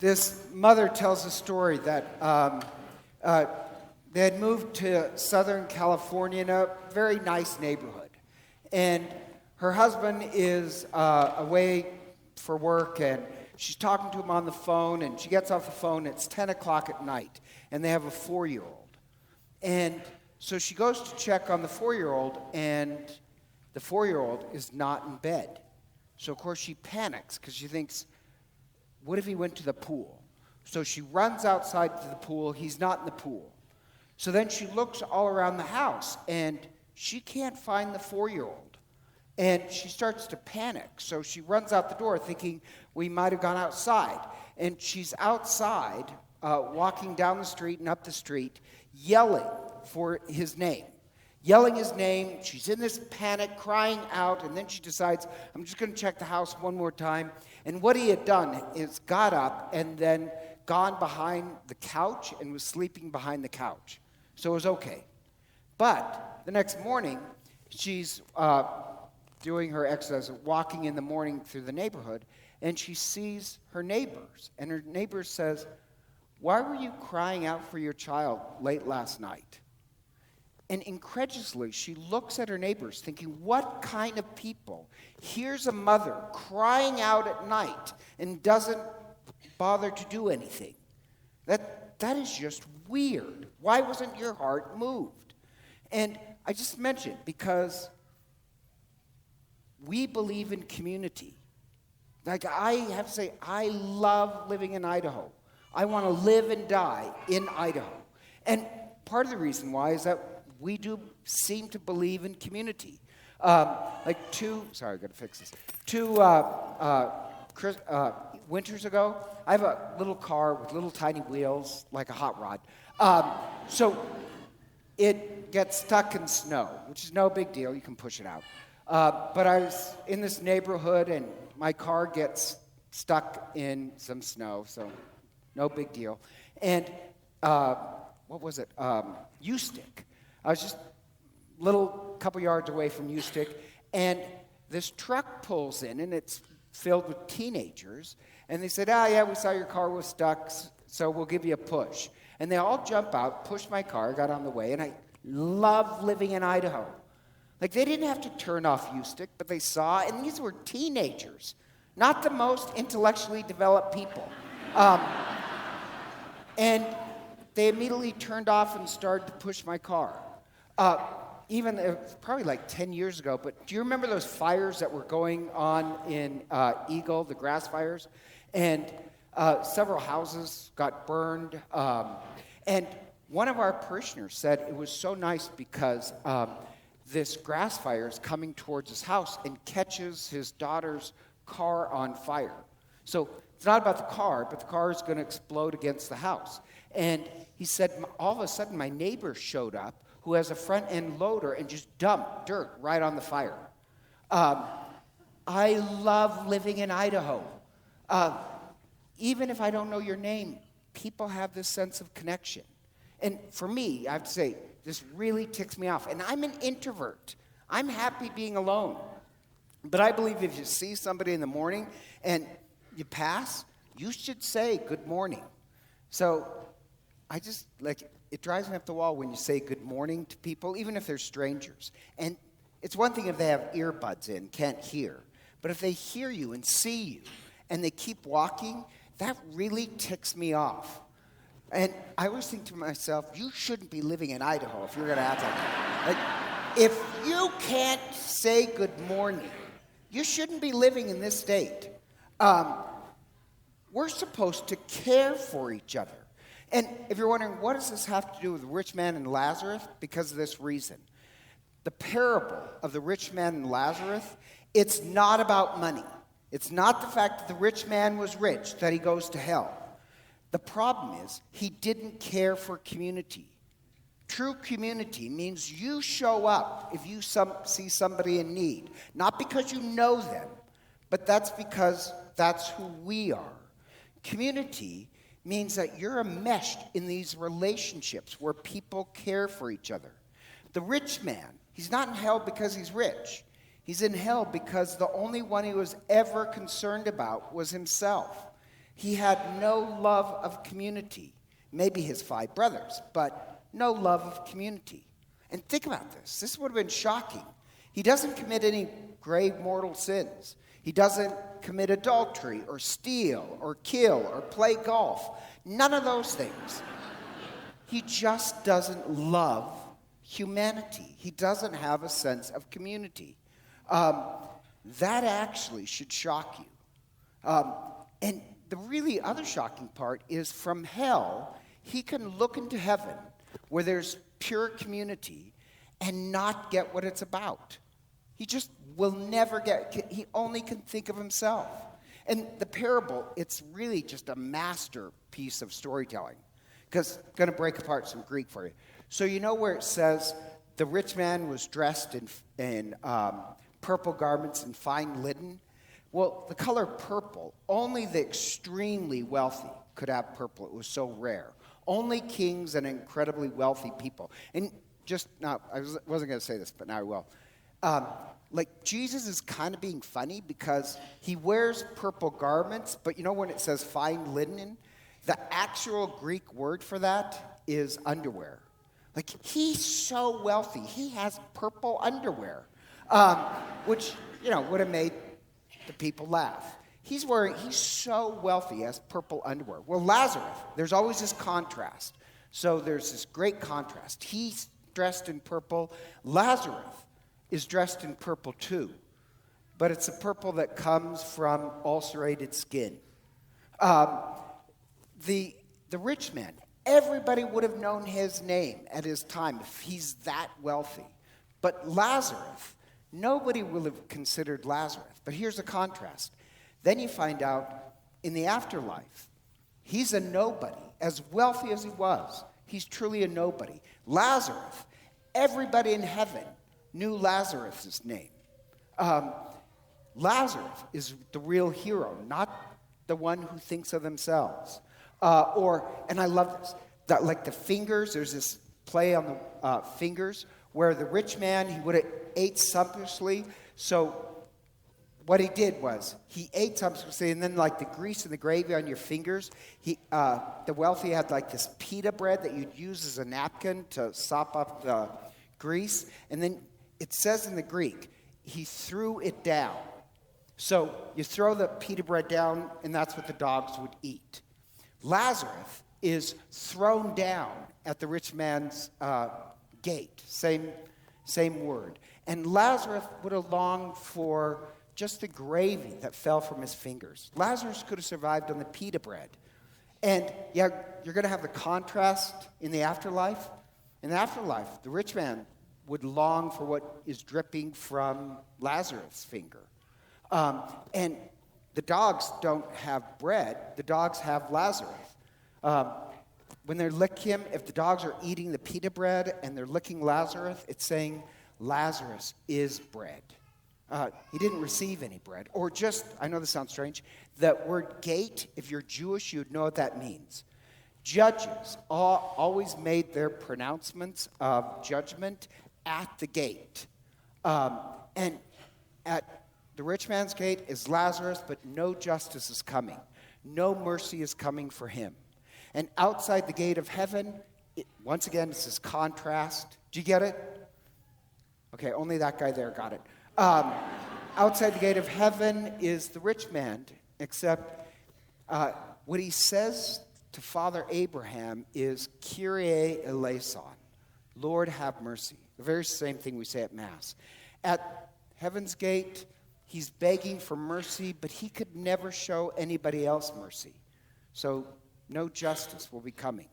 This mother tells a story that they had moved to Southern California in a very nice neighborhood. And her husband is away for work, and she's talking to him on the phone, and she gets off the phone. It's 10 o'clock at night, and they have a 4-year-old. And so she goes to check on the 4-year-old, and the 4-year-old is not in bed. So, of course, she panics because she thinks, what if he went to the pool? So she runs outside to the pool. He's not in the pool. So then she looks all around the house, and she can't find the 4-year-old. And she starts to panic. So she runs out the door thinking we might have gone outside. And she's outside, walking down the street and up the street, yelling for his name. Yelling his name. She's in this panic, crying out, and then she decides, I'm just going to check the house one more time. And what he had done is got up and then gone behind the couch and was sleeping behind the couch. So it was okay. But the next morning, she's doing her exercise, walking in the morning through the neighborhood, and she sees her neighbors. And her neighbor says, why were you crying out for your child late last night? And incredulously, she looks at her neighbors thinking, what kind of people hears a mother crying out at night and doesn't bother to do anything? That is just weird. Why wasn't your heart moved? And I just mentioned because we believe in community. Like I have to say, I love living in Idaho. I want to live and die in Idaho. And part of the reason why is that we do seem to believe in community. Two winters ago, I have a little car with little tiny wheels, like a hot rod. So it gets stuck in snow, which is no big deal. You can push it out. But I was in this neighborhood, and my car gets stuck in some snow, so no big deal. And U-Stick. I was just a couple yards away from U-Stick, and this truck pulls in, and it's filled with teenagers. And they said, yeah, we saw your car was stuck, so we'll give you a push. And they all jump out, pushed my car, got on the way, and I love living in Idaho. Like, they didn't have to turn off U-Stick, but they saw, and these were teenagers, not the most intellectually developed people. And they immediately turned off and started to push my car. It was probably like 10 years ago, but do you remember those fires that were going on in Eagle, the grass fires? And several houses got burned. And one of our parishioners said it was so nice because this grass fire is coming towards his house and catches his daughter's car on fire. So it's not about the car, but the car is going to explode against the house. And he said, all of a sudden, my neighbor showed up who has a front-end loader and just dumped dirt right on the fire. I love living in Idaho. Even if I don't know your name, people have this sense of connection. And for me, I have to say, this really ticks me off. And I'm an introvert. I'm happy being alone. But I believe if you see somebody in the morning and you pass, you should say good morning. So it drives me up the wall when you say good morning to people, even if they're strangers. And it's one thing if they have earbuds in, can't hear. But if they hear you and see you and they keep walking, that really ticks me off. And I always think to myself, you shouldn't be living in Idaho if you're going to act like that. Like, if you can't say good morning, you shouldn't be living in this state. We're supposed to care for each other. And if you're wondering, what does this have to do with the rich man and Lazarus? Because of this reason. The parable of the rich man and Lazarus, it's not about money. It's not the fact that the rich man was rich, that he goes to hell. The problem is, he didn't care for community. True community means you show up if you see somebody in need. Not because you know them, but that's because that's who we are. Community means that you're enmeshed in these relationships where people care for each other. The rich man, he's not in hell because he's rich. He's in hell because the only one he was ever concerned about was himself. He had no love of community. Maybe his 5 brothers, but no love of community. And think about this. This would have been shocking. He doesn't commit any grave mortal sins. He doesn't commit adultery or steal or kill or play golf. None of those things. He just doesn't love humanity. He doesn't have a sense of community. That actually should shock you. And the really other shocking part is from hell, he can look into heaven where there's pure community and not get what it's about. He just will never get, he only can think of himself. And the parable, it's really just a masterpiece of storytelling. Because I'm going to break apart some Greek for you. So you know where it says the rich man was dressed in purple garments and fine linen? Well, the color purple, only the extremely wealthy could have purple. It was so rare. Only kings and incredibly wealthy people. And just now, I wasn't going to say this, but now I will. Like Jesus is kind of being funny because he wears purple garments, but you know when it says fine linen? The actual Greek word for that is underwear. Like he's so wealthy, he has purple underwear, which, would have made the people laugh. He's so wealthy, he has purple underwear. Well, Lazarus, there's always this contrast. So there's this great contrast. He's dressed in purple. Lazarus is dressed in purple too. But it's a purple that comes from ulcerated skin. The rich man, everybody would have known his name at his time if he's that wealthy. But Lazarus, nobody will have considered Lazarus. But here's a contrast. Then you find out in the afterlife, he's a nobody. As wealthy as he was, he's truly a nobody. Lazarus, everybody in heaven knew Lazarus' name. Lazarus is the real hero, not the one who thinks of themselves. And I love this, that like the fingers, there's this play on the fingers where the rich man, he would have ate sumptuously. So what he did was he ate sumptuously, and then like the grease and the gravy on your fingers, the wealthy had like this pita bread that you'd use as a napkin to sop up the grease. And then it says in the Greek, he threw it down. So you throw the pita bread down, and that's what the dogs would eat. Lazarus is thrown down at the rich man's gate. Same word. And Lazarus would have longed for just the gravy that fell from his fingers. Lazarus could have survived on the pita bread. And yeah, you're going to have the contrast in the afterlife. In the afterlife, the rich man would long for what is dripping from Lazarus' finger. And the dogs don't have bread. The dogs have Lazarus. When they lick him, if the dogs are eating the pita bread and they're licking Lazarus, it's saying Lazarus is bread. He didn't receive any bread. Or just, I know this sounds strange, that word gate, if you're Jewish, you'd know what that means. Judges always made their pronouncements of judgment at the gate. And at the rich man's gate is Lazarus, but no justice is coming. No mercy is coming for him. And outside the gate of heaven, once again, it's this contrast. Do you get it? Okay, only that guy there got it. Outside the gate of heaven is the rich man, except what he says to Father Abraham is, Kyrie eleison, Lord have mercy. The very same thing we say at Mass. At heaven's gate, he's begging for mercy, but he could never show anybody else mercy. So no justice will be coming.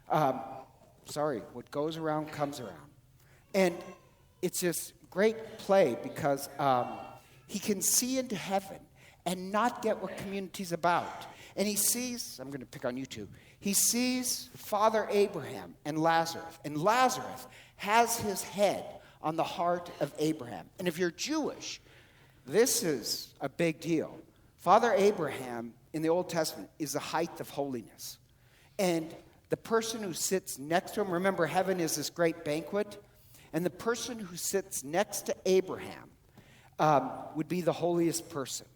What goes around comes around. And it's this great play because he can see into heaven and not get what community's about. And he sees, I'm going to pick on you two, he sees Father Abraham and Lazarus has his head on the heart of Abraham. And if you're Jewish, this is a big deal. Father Abraham in the Old Testament is the height of holiness. And the person who sits next to him, remember heaven is this great banquet, and the person who sits next to Abraham would be the holiest person.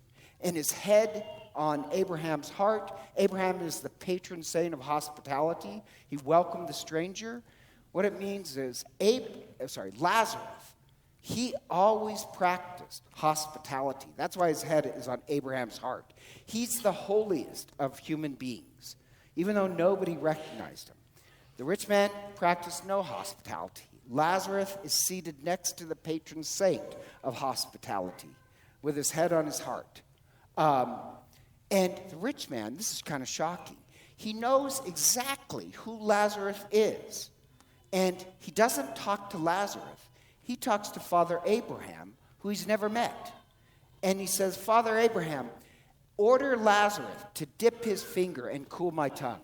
And his head on Abraham's heart. Abraham is the patron saint of hospitality. He welcomed the stranger. What it means is, Lazarus, he always practiced hospitality. That's why his head is on Abraham's heart. He's the holiest of human beings, even though nobody recognized him. The rich man practiced no hospitality. Lazarus is seated next to the patron saint of hospitality with his head on his heart. And the rich man, this is kind of shocking, he knows exactly who Lazarus is. And he doesn't talk to Lazarus. He talks to Father Abraham, who he's never met. And he says, Father Abraham, order Lazarus to dip his finger and cool my tongue.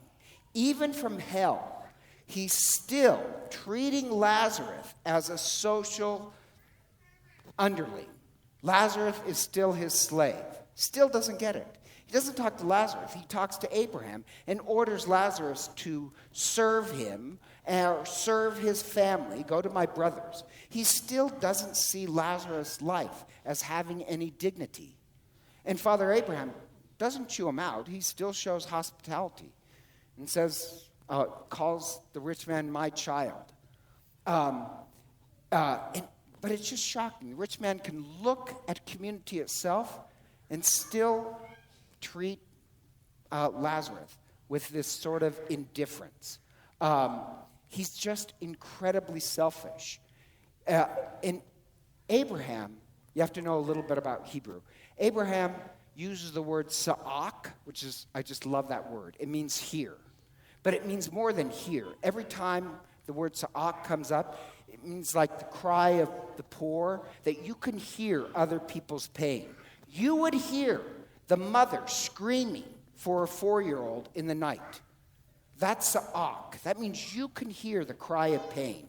Even from hell, he's still treating Lazarus as a social underling. Lazarus is still his slave. Still doesn't get it. He doesn't talk to Lazarus. He talks to Abraham and orders Lazarus to serve him or serve his family, go to my brothers. He still doesn't see Lazarus' life as having any dignity. And Father Abraham doesn't chew him out. He still shows hospitality and says, calls the rich man my child. But it's just shocking. The rich man can look at community itself and still treat Lazarus with this sort of indifference. He's just incredibly selfish. And Abraham, you have to know a little bit about Hebrew. Abraham uses the word sa'ak, which is, I just love that word. It means here. But it means more than here. Every time the word sa'ak comes up, it means like the cry of the poor, that you can hear other people's pain. You would hear the mother screaming for a 4-year-old in the night. That's sa'ak. That means you can hear the cry of pain.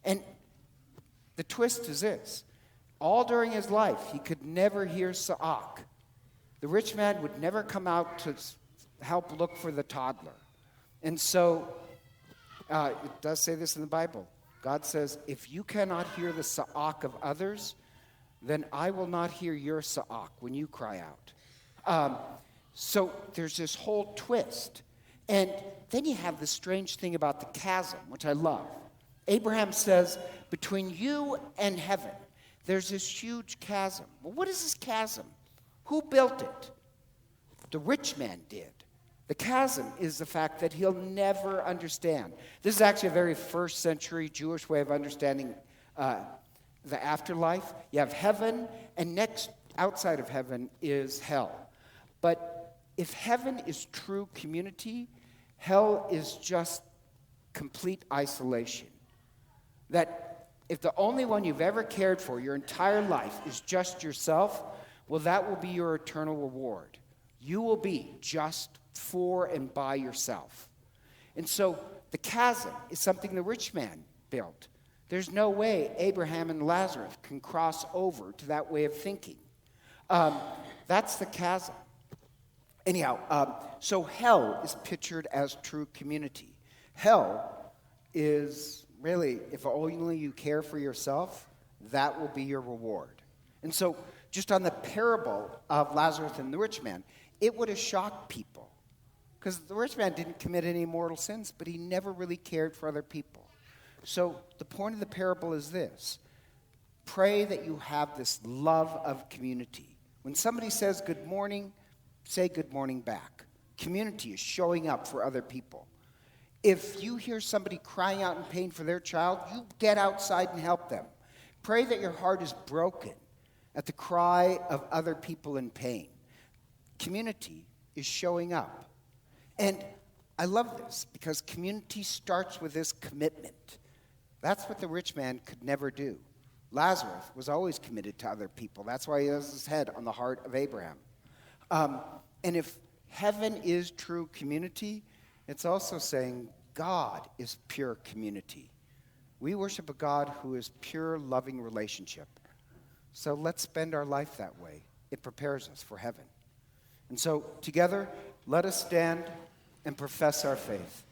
And the twist is this. All during his life, he could never hear sa'ak. The rich man would never come out to help look for the toddler. And so, it does say this in the Bible. God says, if you cannot hear the sa'ak of others, then I will not hear your sa'ak when you cry out. So there's this whole twist. And then you have this strange thing about the chasm, which I love. Abraham says, between you and heaven, there's this huge chasm. Well, what is this chasm? Who built it? The rich man did. The chasm is the fact that he'll never understand. This is actually a very first century Jewish way of understanding the afterlife. You have heaven, and next, outside of heaven, is hell. But if heaven is true community, hell is just complete isolation. That if the only one you've ever cared for your entire life is just yourself, well, that will be your eternal reward. You will be just for and by yourself. And so the chasm is something the rich man built. There's no way Abraham and Lazarus can cross over to that way of thinking. That's the chasm. Anyhow, so hell is pictured as true community. Hell is really, if only you care for yourself, that will be your reward. And so just on the parable of Lazarus and the rich man, it would have shocked people. Because the rich man didn't commit any mortal sins, but he never really cared for other people. So the point of the parable is this. Pray that you have this love of community. When somebody says good morning, say good morning back. Community is showing up for other people. If you hear somebody crying out in pain for their child, you get outside and help them. Pray that your heart is broken at the cry of other people in pain. Community is showing up. And I love this because community starts with this commitment. That's what the rich man could never do. Lazarus was always committed to other people. That's why he has his head on the heart of Abraham. And if heaven is true community, it's also saying God is pure community. We worship a God who is pure, loving relationship. So let's spend our life that way. It prepares us for heaven. And so together, let us stand and profess our faith.